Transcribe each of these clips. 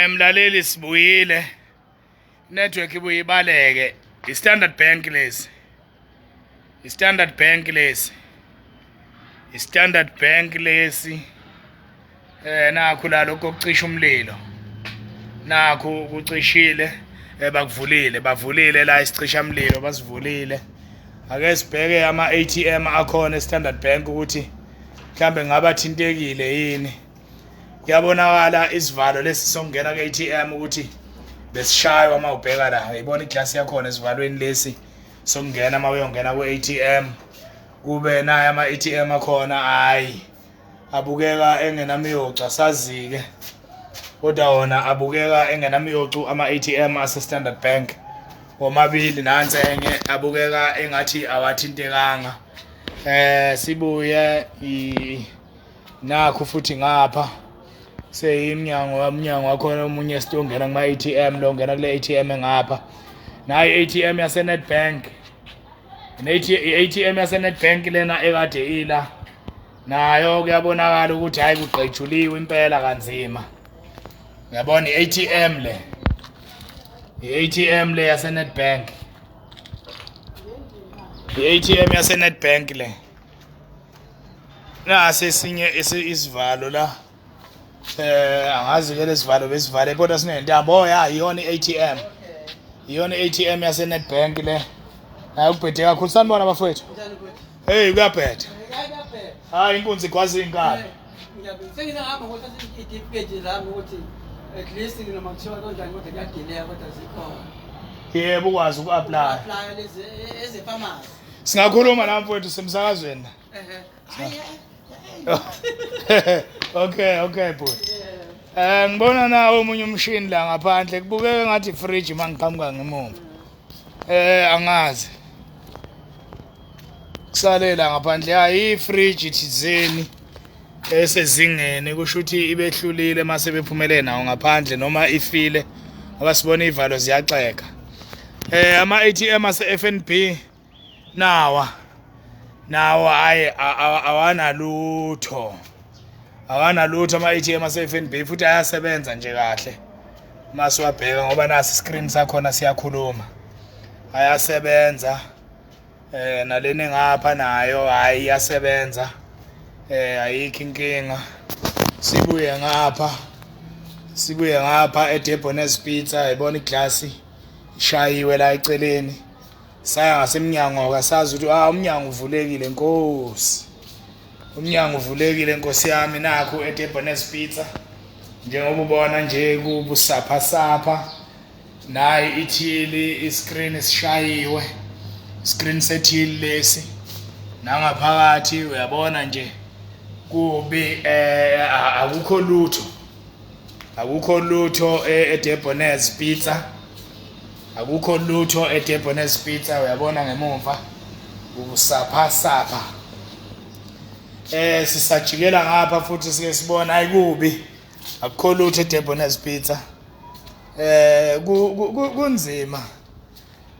Mlaleli sibuyile network ibuye ibaleke iStandard Bank lesi iStandard Bank lesi nakho la lokho kucisha umlilo nakho kucishile bavulile la isicisha umlilo basivulile ake sibheke ama ATM akhona eStandard Bank ukuthi mhlambe ngaba thintekile yini kuyabonakala isivalo lesi sokungena ke ATM ukuthi besishaywa uma ubheka la uyibona iglass yakhona esivalweni lesi sokungena uma uyongena ku ATM kube naye ama ATM akhona hayi abukeka engenamiyoca sazike kodwa wona abukeka engenamiyocu ama ATM ase Standard Bank omabili nansenye abukeka engathi awathintekanga sibuye nakho futhi ngapha seyimnyango wakhona omunye esitongena kuma ATM lo ngena kule ATM ngapha nayi ATM yase Nedbank ATM yase Nedbank lena ekade ila nayo kuyabonakala ukuthi hayi kugqejuliwe impela kanzima uyabona iATM le yase Nedbank iATM yase Nedbank le nase sinye isivalo la angazi ke lesivalo besivale kodwa sinentambo iyona iATM yase Nedbank le ayubhede kakhulu sanibona bafowethu hey kuyabheda hayi inkunzi kwazi inkani sengizahamba ngoba iDiplete zami ukuthi at least noma kuthiwa kanjani kodwa kuyadelay kodwa zikhona yebo ukwazi uku-apply lezi ezepharmacy singakhuluma la mfowethu semsakazweni okay boy ngibona nawo omunye umshini la ngaphandle kubukeka ngathi fridge mangiqhamuka ngemuva angazi kusalela ngaphandle hayi fridge thizeni esezingene kusho ukuthi ibehlulile mase bephumele nawo ngaphandle noma ifile ngoba sibona ivalo ziyaxeka ama ATM ase FNB nawa hayi awanalutho ama ATM ase FNB futhi ayasebenza nje kahle masiwabheka ngoba nasi screen sakhona siyakhuluma ayasebenza naleni ngapha nayo hayi iyasebenza ayikho inkinga sibuye ngapha eDebonairs Pizza ibona iglass ishayiwe la eceleni saya ngasemnyango akasazi ukuthi umnyango uvulekile nkosi yami nakho eDebonairs Pizza njengoba ubona nje kubusapha nayi ithili iscreen esishayiwe screen sethili lesi nangaphakathi uyabona nje kubi akukho lutho eDebonairs Pizza uyabona ngemuva ubusapha sisajikela ngapha futhi sike sibona ayikubi akukho lutho eDebonairs Pizza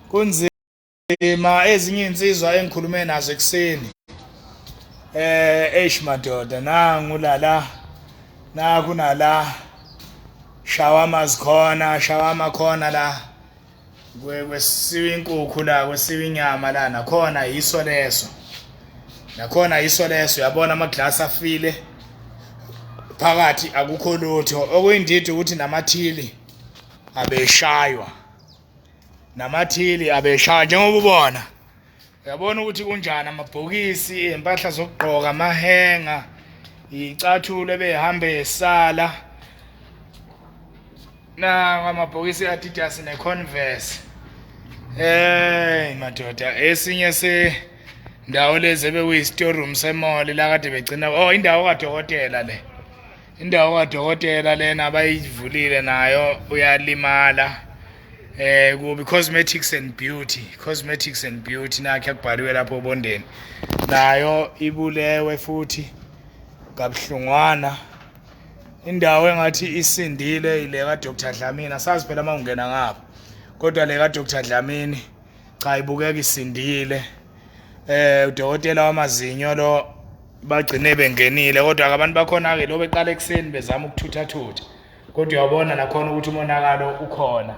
kunzima ezinye insizwa engikhulume nazo ekseni madoda nakunala shawama khona la kwesiwe inkukhu la kwesiwe inyama la nakhona yiso leso uyabona amaglass afile phakathi akukho lutho okuyindidi ukuthi namathili abeshaywa njengoba ubona uyabona ukuthi kunjani amabhokisi impahla zokugqoka amahenga icathulo ebehamba esala amabhokisi Adidas neConverse madoda esinye sendawo lezi bekuyistore room semall la kade begcina indawo kadokotela lena abayivulile nayo uyalimala kubi cosmetics and beauty nakhe kubhaliwe lapho bondeni nayo ibulewe futhi kabuhlungwana indawo engathi isindile ile kaDr Dlamini asazi phela mawungena ngapha kodwa le kaDr Dlamini cha ibukeka isindile udokotela wamazinyo lo bagcine bengenile kodwa abantu bakhona ke lo beqala ekseni bezama ukuthutha kodwa uyabona nakhona ukuthi umonakalo ukhona.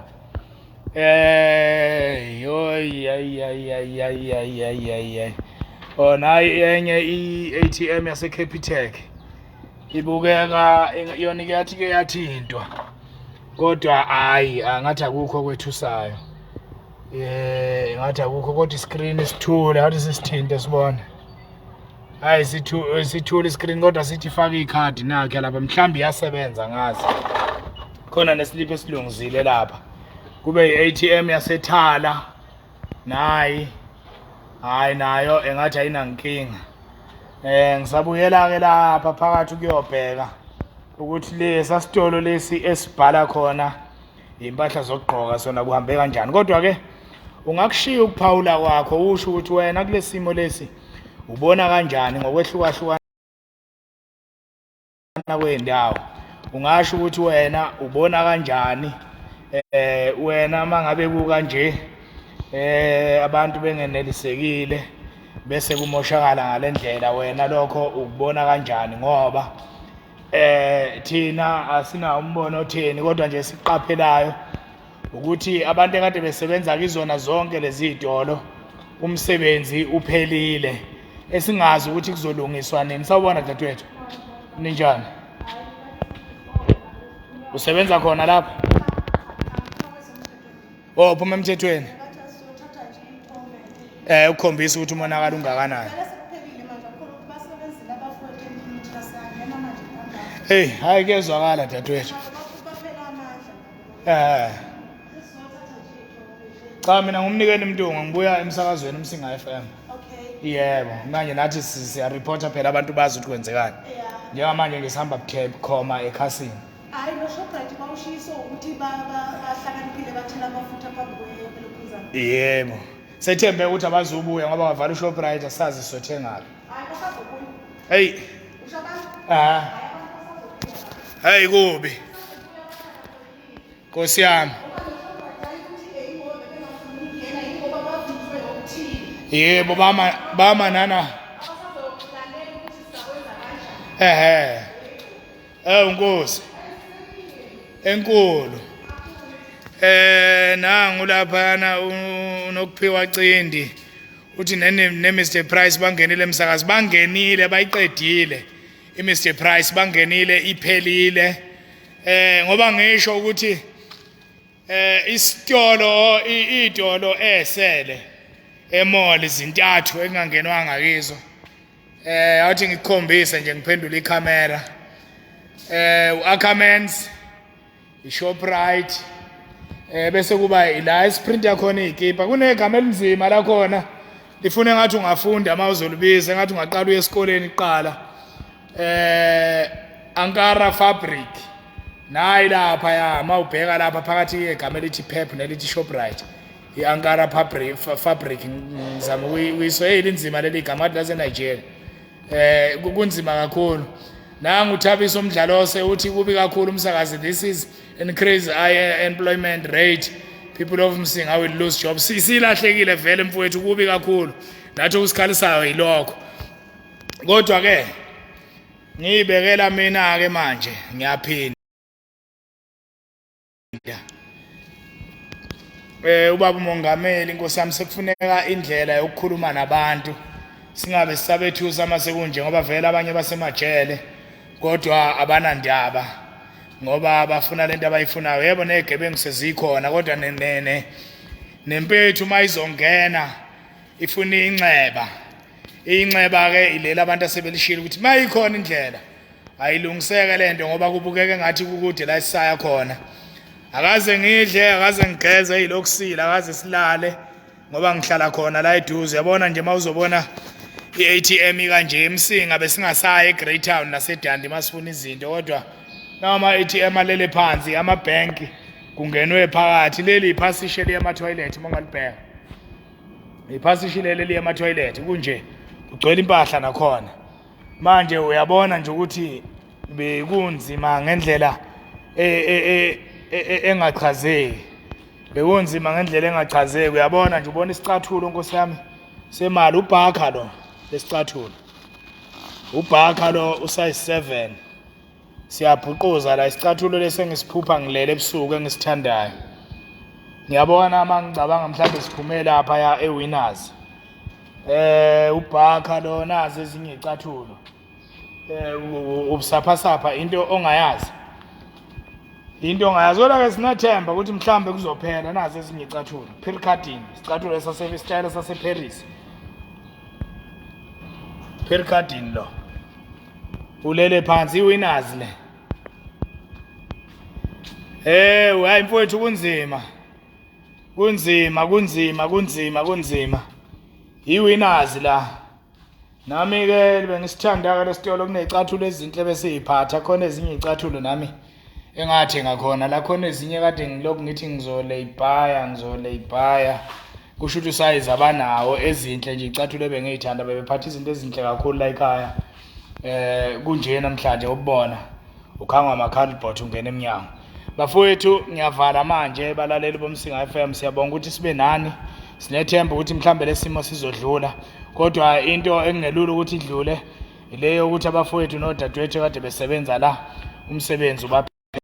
Nayi enye i-ATM yase-Capitec ibukeka yona yathi ke yathintwa, kodwa hayi angathi akukho kwethusayo. Ngathi akukho, kodwa iscreen isithule, ngathi sisithinte sibona. Hayi sithule iscreen, kodwa sithi faka ikhadi nakhe lapha, mhlawumbe iyasebenza ngazi. Khona nesiliphu esilungizile lapha. Kube i-ATM yasethala nayi, hayi nayo engathi ayinankinga. Ngisabuyela ke lapha phakathi ukuyobheka ukuthi lesa sitolo lesi esibhala khona impahla zokugqoka sona kuhambe kanjani. Kodwa ke ungakushiya ukuphawula kwakho usho ukuthi wena kulesimo lesi ubona kanjani ngokwehlukahlukana kwendawo. Ungasho ukuthi wena ubona kanjani wena mangabe kanje abantu bengenelisekile bese kumoshakala ngalendlela, wena lokho ukubona kanjani? Ngoba thina asina umbono otheni, kodwa nje siqaphelayo ukuthi abantu ekade besebenza kizona zonke lezi zitolo umsebenzi uphelile, esingazi ukuthi kuzolungiswa nini. Sawubona dadewethu, ninjani? Usebenza khona lapha? Oh, phuma emthethweni. Ukukhombisa ukuthi umonakalo ungakanani. Hey, hayi kezwakala dadewethu. Cha, mina ngumnikeli Mntungu, ngibuya emsakazweni Msinga FM. Okay. Yebo, manje nathi siyareporta phela abantu bazi ukuthi kwenzekani. Njengamanje ngisihamba bukhoma ekhasini. Hayi lo Shoprite bawushiso ukuthi bahlakaniphile bathela amafutha phambi kwelokhuzana. Yebo. Sethembe ukuthi abazubuya ngoba bavala uShoprite asazi sothenga. Hayi basazobuya. Hey. Ushabani? Hayi kubi. Nkosi yami. Yebo bama nana. Nkosi. Enkulu. Nangu laphana unokuphiwa cindi uthi ne Mr Price bangenile emsakazi, bangenile bayiqedile iMr Price, bangenile iphelile. Ngoba ngisho ukuthi itolo esele emall izintathu engangenwanga kizo, athi ngikukhombise nje ngiphendula ikhamera. uAckermans, iShoprite, bese kuba ila isprint yakhona ikipa. Kunegama elinzima la khona lifuna ngathi ungafunda mawuzolubiza, ngathi ungaqala uye esikoleni iqala. Ankara fabric nayi lapha ya mawubheka lapha phakathi kwegama elithi Pep nelithi Shoprite, iAnkara fabric ngizama ukuyiso elinzima leli gama lase Nigeria. Kunzima kakhulu. Nangu uThabiso Umdlalose uthi kubi kakhulu umsakazi, this is increase employment rate, people of Msinga will lose jobs. Silahlekile vele mfowethu, kubi kakhulu, nathi ukusikhalisayo yilokho. Kodwa ke ngiyibekela mina ke manje ngiyaphinda ubaba umongameli, inkosi yami, sekufuneka indlela yokukhuluma nabantu, singabe sisabethusa masekunje, ngoba vele abanye basemajele kodwa abanandaba ngoba bafuna lento abayifunayo. Yebo negebengu sezikhona, kodwa nempethu mayizongena ifuna inxeba ke ilela abantu asebelishila ukuthi mayikhona indlela ayilungiseke lento, ngoba kubukeke ngathi kukude la isaya khona. Akaze ngidle, akaze ngigeze ilokusila, akaze silale ngoba ngihlala khona la eduze. Yabona nje mawuzobona iATM kanje eMsinga besingasaya eGreat Town naseDandi masifuna izinto, kodwa nama ATM alele phansi, amabhenki kungenwe phakathi. Leli iphasishe liya toilet mongalibheka, iphasishe leli liya toilet kunje kugcwele impahla nakhona. Manje uyabona nje ukuthi bekunzima ngendlela engachazeki, bekunzima ngendlela engachazeki. Uyabona nje, ubona isicathulo nkosi yami semali, ubhakha lo lesicathulo, ubhakha lo usize 7 siyabhuquza la isicathulo lesengisiphupha ngilele ebusuku engisithandayo. Ngiyabona uma ngicabanga mhlawumbe siphume lapha ya eWinners. Ubhakha lo nazi ezinye izicathulo. Ubusaphasapha into ongayazi. Into ongayazi kodwa ke sinathemba ukuthi mhlawumbe kuzophela nazi ezinye izicathulo. Percadine, isicathulo esasebestyle saseParis. Percadine lo. Ulele phansi iWinners le. Hayi mfowethu kunzima. Kunzima. iWinners la. Nami ke bengisithanda ke lesitolo kunezicathulo ezinhle bese iphatha khona ezinye izicathulo nami engathenga khona la khona ezinye kade ngilokhu ngithi ngizoleyibhaya kusho ukuthi size abanawo ezinhle nje izicathulo ebengiyithanda bebephatha izinto ezinhle kakhulu la ekhaya. Kunje namhlanje ubona ukhangwa amakhalibhot ungena eminyango. Bafowethu ngiyavala manje balaleli bomsinga FM siyabonga ukuthi sibe nani. Sinethemba ukuthi mhlambe lesimo sizodlula kodwa into engingelula ukuthi idlule ileyo ukuthi abafowethu nodadewethu kade besebenza la umsebenzi